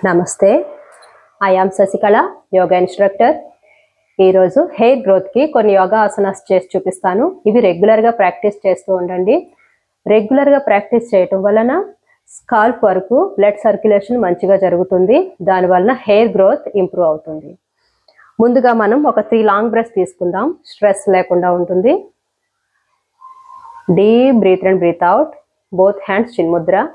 నమస్తే, I am Sasikala, yoga instructor. ఈరోజు hair గ్రోత్కి కొన్ని యోగా ఆసనాస్ చేసి చూపిస్తాను. ఇవి రెగ్యులర్గా ప్రాక్టీస్ చేస్తూ ఉండండి. రెగ్యులర్గా ప్రాక్టీస్ చేయటం వలన స్కాల్ప్ వరకు బ్లడ్ సర్క్యులేషన్ మంచిగా జరుగుతుంది. దానివలన హెయిర్ గ్రోత్ ఇంప్రూవ్ అవుతుంది. ముందుగా మనం ఒక 3 లాంగ్ బ్రెత్స్ తీసుకుందాం. స్ట్రెస్ లేకుండా ఉంటుంది. Deep breath and breath out. Both hands చిన్ముద్ర.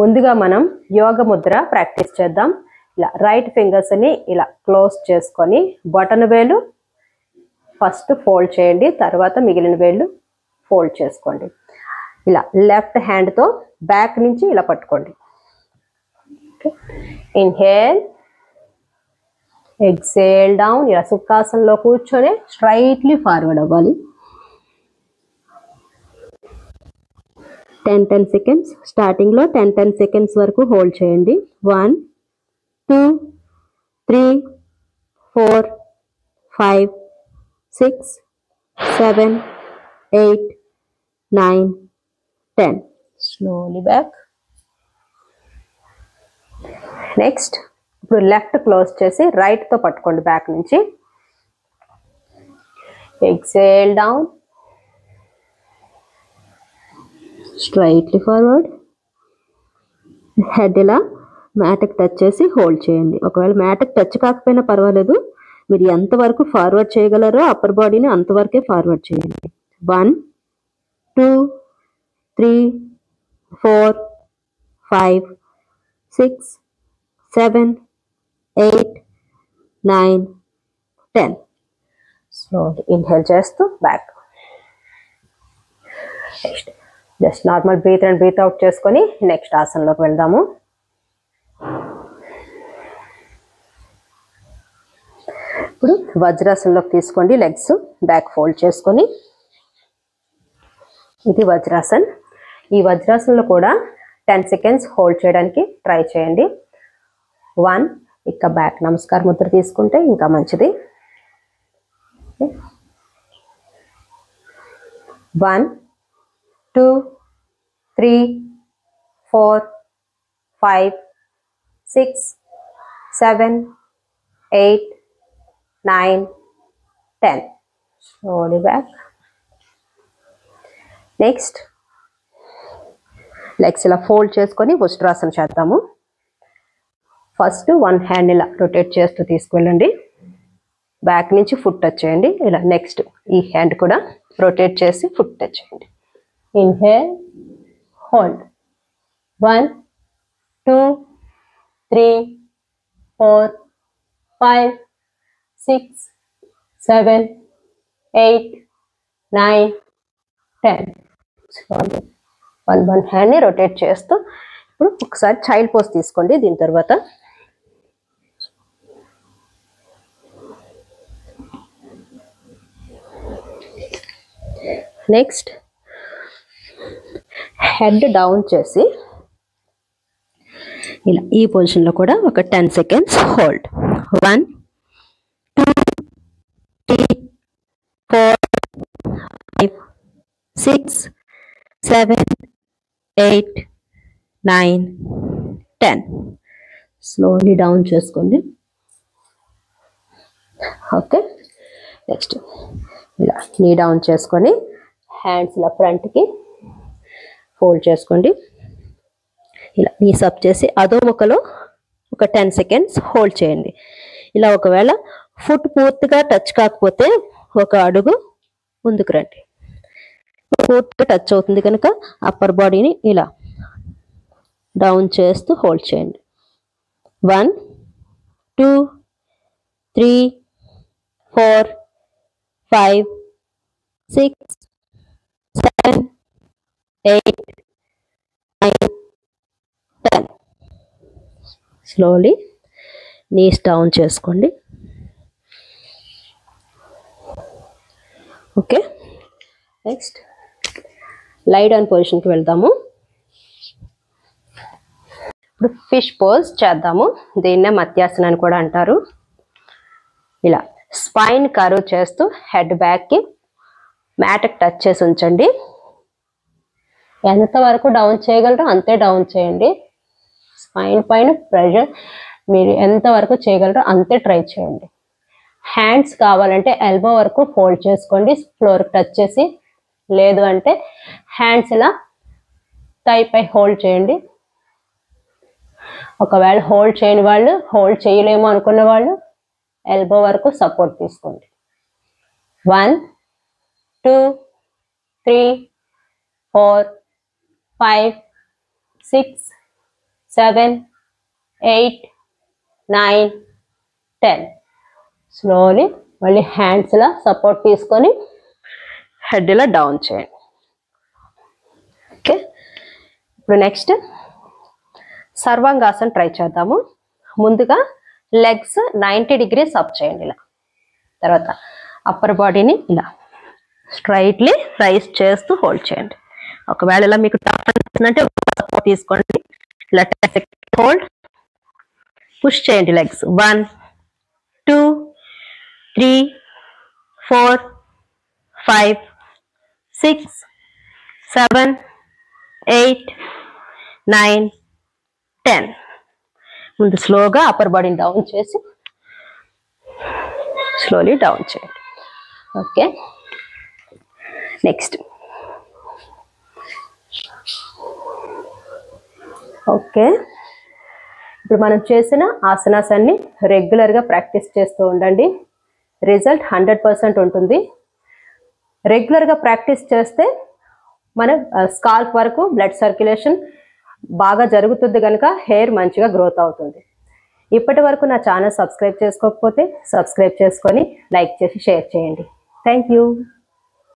ముందుగా మనం యోగ ముద్ర ప్రాక్టీస్ చేద్దాం. ఇలా రైట్ ఫింగర్స్ని ఇలా క్లోజ్ చేసుకొని బొటన వేలు ఫస్ట్ ఫోల్డ్ చేయండి, తర్వాత మిగిలిన వేళ్ళు ఫోల్డ్ చేసుకోండి. ఇలా లెఫ్ట్ హ్యాండ్తో బ్యాక్ నుంచి ఇలా పట్టుకోండి. Inhale, exhale down. ఇలా సుఖాసనంలో కూర్చొని స్ట్రైట్లీ ఫార్వర్డ్ అవ్వాలి. 10 సెకండ్స్. స్టార్టింగ్లో 10 సెకండ్స్ వరకు హోల్డ్ చేయండి. 1 2 3 4 5 6 7 8 9 10. Slowly back. నెక్స్ట్ ఇప్పుడు లెఫ్ట్ క్లోజ్ చేసి రైట్తో పట్టుకోండి బ్యాక్ నుంచి. Exhale down, straightly forward. Head ఇలా మ్యాట్కి టచ్ చేసి హోల్డ్ చేయండి. ఒకవేళ మ్యాట్కి టచ్ కాకపోయినా పర్వాలేదు, మీరు ఎంతవరకు ఫార్వర్డ్ చేయగలరో అప్పర్ బాడీని అంతవరకే ఫార్వర్డ్ చేయండి. 1 2 3 4 5 6 7 8 9 10. స్లోలీ ఇన్హేల్ చేస్తూ back. Next just normal breathe and breath out చేసుకొని నెక్స్ట్ ఆసనంలోకి వెళ్దాము. ఇప్పుడు వజ్రాసనంలోకి తీసుకోండి. లెగ్స్ బ్యాక్ ఫోల్డ్ చేసుకొని, ఇది వజ్రాసన్. ఈ వజ్రాసనంలో కూడా 10 సెకండ్స్ హోల్డ్ చేయడానికి ట్రై చేయండి. 1 ఇక బ్యాక్ నమస్కార ముద్ర తీసుకుంటే ఇంకా మంచిది. 1 2 3 4 5 6 7 8 9 10. Slowly back. నెక్స్ట్ లెగ్స్ ఇలా ఫోల్డ్ చేసుకొని వజ్రాసన చేద్దాము. ఫస్ట్ 1 హ్యాండ్ ఇలా రొటేట్ చేస్తూ తీసుకువెళ్ళండి. బ్యాక్ నుంచి ఫుట్ టచ్ చేయండి. ఇలా నెక్స్ట్ ఈ హ్యాండ్ కూడా రొటేట్ చేసి ఫుట్ టచ్ చేయండి. Inhale, hold. 1 2 3 4 5 6 7 8 9 10. స్లోలీ 1 హ్యాండ్ని రొటేట్ చేస్తూ ఇప్పుడు ఒకసారి చైల్డ్ పోజ్ తీసుకోండి. దీని తర్వాత నెక్స్ట్ హెడ్ డౌన్ చేసి ఇలా ఈ పొజిషన్లో కూడా ఒక 10 సెకండ్స్ హోల్డ్. 1 2 3 4 5 6 7 8 9 10. స్లోలీ డౌన్ చేసుకోండి. ఓకే, నెక్స్ట్ ఇలా నీ డౌన్ చేసుకొని హ్యాండ్స్ ఇలా ఫ్రంట్కి ఫోల్డ్ చేసుకోండి. ఇలా నీస్ అప్ చేసి అదో ముఖలో ఒక 10 సెకండ్స్ హోల్డ్ చేయండి. ఇలా ఒకవేళ ఫుట్ పూర్తిగా టచ్ కాకపోతే ఒక అడుగు ముందుకు రండి. పూర్తిగా టచ్ అవుతుంది కనుక అప్పర్ బాడీని ఇలా డౌన్ చేస్తూ హోల్డ్ చేయండి. 1 2 3 4 5 6 7 8 9 10. స్లోలీ నీస్ డౌన్ చేసుకోండి. ఓకే, నెక్స్ట్ లై డౌన్ పొజిషన్కి వెళ్దాము. ఇప్పుడు ఫిష్ పోజ్ చేద్దాము. దీన్నే మత్యాసన అని కూడా అంటారు. ఇలా స్పైన్ కర్వ్ చేస్తూ హెడ్ బ్యాక్కి మ్యాట్కి టచ్ చేసి ఉంచండి. ఎంతవరకు డౌన్ చేయగలరో అంతే డౌన్ చేయండి. స్పైన్ పైన ప్రెషర్ మీరు ఎంతవరకు చేయగలరో అంతే ట్రై చేయండి. హ్యాండ్స్ కావాలంటే ఎల్బో వరకు ఫోల్డ్ చేసుకోండి ఫ్లోర్కి టచ్ చేసి. లేదు అంటే హ్యాండ్స్ ఇలా థై పై హోల్డ్ చేయండి. ఒకవేళ హోల్డ్ చేయని వాళ్ళు, హోల్డ్ చేయలేము అనుకున్న వాళ్ళు ఎల్బో వరకు సపోర్ట్ తీసుకోండి. 1 2 3 4 5 6 7 8 9 10. స్లోలీ మళ్ళీ హ్యాండ్స్ ఇలా సపోర్ట్ తీసుకొని హెడ్ ఇలా డౌన్ చేయండి. ఓకే, ఇప్పుడు నెక్స్ట్ సర్వాంగాసన్ ట్రై చేద్దాము. ముందుగా లెగ్స్ 90 degrees అప్ చేయండి ఇలా. తర్వాత అప్పర్ బాడీని ఇలా స్ట్రైట్లీ రైజ్ చేస్తూ హోల్డ్ చేయండి. ఒకవేళ ఇలా మీకు టఫ్ అనిపిస్తుందంటే సపోర్ట్ తీసుకోండి. ఇలా 10 seconds హోల్డ్, పుష్ చేయండి లెగ్స్. 1 2 3 4 5 6 7 8 9 10. ముందు స్లోగా అప్పర్ బాడీని డౌన్ చేసి స్లోలీ డౌన్ చేయండి. ఓకే, నెక్స్ట్ ఓకే ఇప్పుడు మనం చేసిన ఆసనాస్ అన్ని రెగ్యులర్గా ప్రాక్టీస్ చేస్తూ ఉండండి. రిజల్ట్ 100% ఉంటుంది. రెగ్యులర్గా ప్రాక్టీస్ చేస్తే మన స్కాల్ప్ వరకు బ్లడ్ సర్క్యులేషన్ బాగా జరుగుతుంది కనుక హెయిర్ మంచిగా గ్రోత్ అవుతుంది. ఇప్పటి వరకు నా ఛానల్ సబ్స్క్రైబ్ చేసుకోకపోతే సబ్స్క్రైబ్ చేసుకొని లైక్ చేసి షేర్ చేయండి. Thank you.